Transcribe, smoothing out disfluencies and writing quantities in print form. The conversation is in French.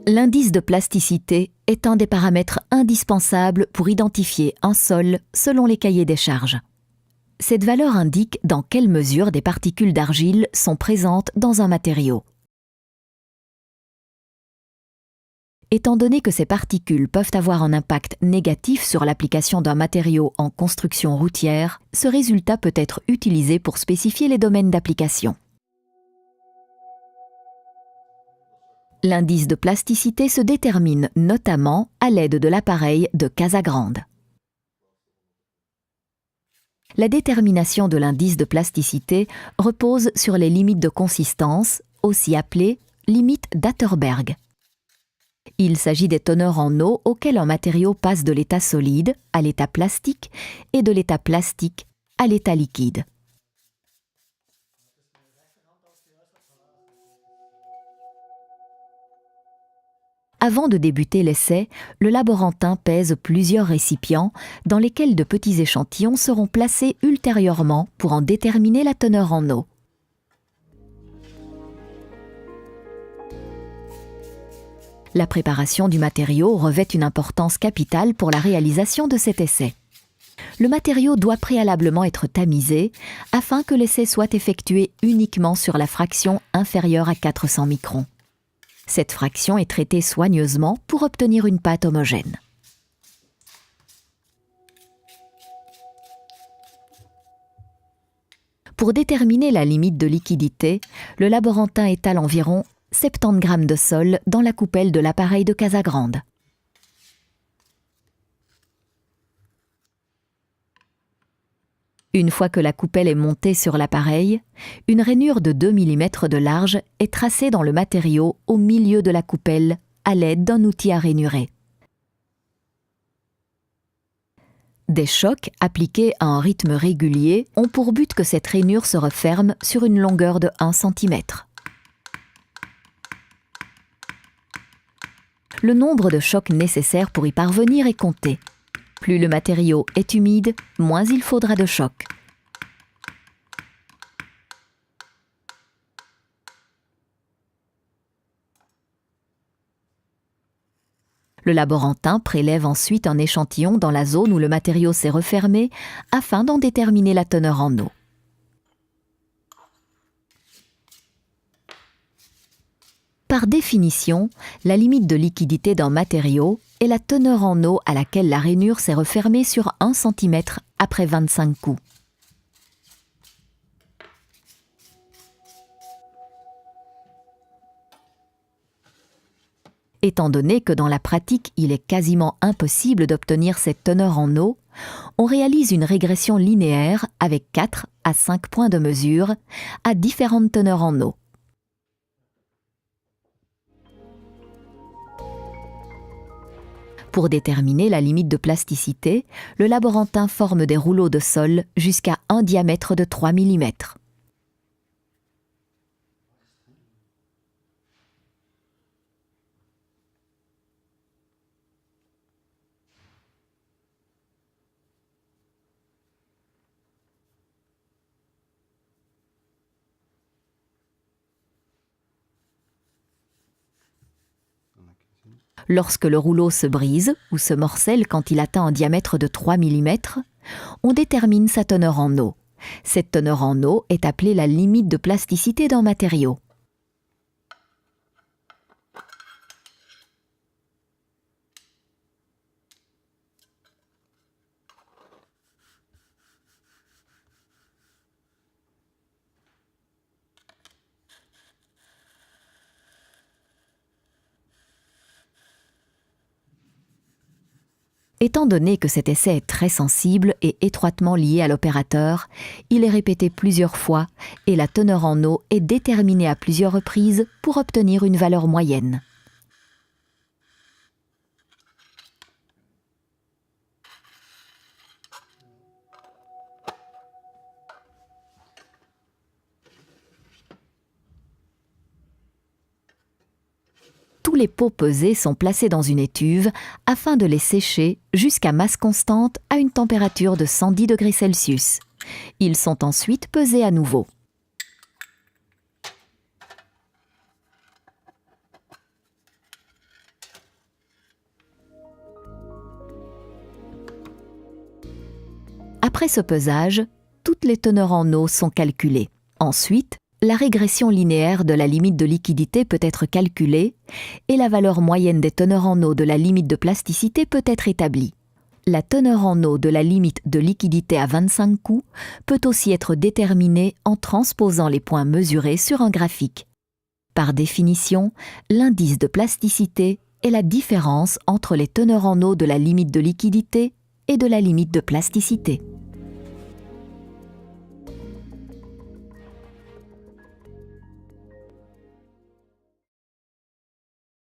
L'indice de plasticité est un des paramètres indispensables pour identifier un sol selon les cahiers des charges. Cette valeur indique dans quelle mesure des particules d'argile sont présentes dans un matériau. Étant donné que ces particules peuvent avoir un impact négatif sur l'application d'un matériau en construction routière, ce résultat peut être utilisé pour spécifier les domaines d'application. L'indice de plasticité se détermine notamment à l'aide de l'appareil de Casagrande. La détermination de l'indice de plasticité repose sur les limites de consistance, aussi appelées limites d'Atterberg. Il s'agit des teneurs en eau auxquelles un matériau passe de l'état solide à l'état plastique et de l'état plastique à l'état liquide. Avant de débuter l'essai, le laborantin pèse plusieurs récipients dans lesquels de petits échantillons seront placés ultérieurement pour en déterminer la teneur en eau. La préparation du matériau revêt une importance capitale pour la réalisation de cet essai. Le matériau doit préalablement être tamisé afin que l'essai soit effectué uniquement sur la fraction inférieure à 400 microns. Cette fraction est traitée soigneusement pour obtenir une pâte homogène. Pour déterminer la limite de liquidité, le laborantin étale environ 70 g de sol dans la coupelle de l'appareil de Casagrande. Une fois que la coupelle est montée sur l'appareil, une rainure de 2 mm de large est tracée dans le matériau au milieu de la coupelle à l'aide d'un outil à rainurer. Des chocs appliqués à un rythme régulier ont pour but que cette rainure se referme sur une longueur de 1 cm. Le nombre de chocs nécessaires pour y parvenir est compté. Plus le matériau est humide, moins il faudra de chocs. Le laborantin prélève ensuite un échantillon dans la zone où le matériau s'est refermé afin d'en déterminer la teneur en eau. Par définition, la limite de liquidité d'un matériau est la teneur en eau à laquelle la rainure s'est refermée sur 1 cm après 25 coups. Étant donné que dans la pratique, il est quasiment impossible d'obtenir cette teneur en eau, on réalise une régression linéaire avec 4 à 5 points de mesure à différentes teneurs en eau. Pour déterminer la limite de plasticité, le laborantin forme des rouleaux de sol jusqu'à un diamètre de 3 mm. Lorsque le rouleau se brise ou se morcelle quand il atteint un diamètre de 3 mm, on détermine sa teneur en eau. Cette teneur en eau est appelée la limite de plasticité d'un matériau. Étant donné que cet essai est très sensible et étroitement lié à l'opérateur, il est répété plusieurs fois et la teneur en eau est déterminée à plusieurs reprises pour obtenir une valeur moyenne. Tous les pots pesés sont placés dans une étuve afin de les sécher jusqu'à masse constante à une température de 110 degrés Celsius. Ils sont ensuite pesés à nouveau. Après ce pesage, toutes les teneurs en eau sont calculées. Ensuite, la régression linéaire de la limite de liquidité peut être calculée et la valeur moyenne des teneurs en eau de la limite de plasticité peut être établie. La teneur en eau de la limite de liquidité à 25 coups peut aussi être déterminée en transposant les points mesurés sur un graphique. Par définition, l'indice de plasticité est la différence entre les teneurs en eau de la limite de liquidité et de la limite de plasticité.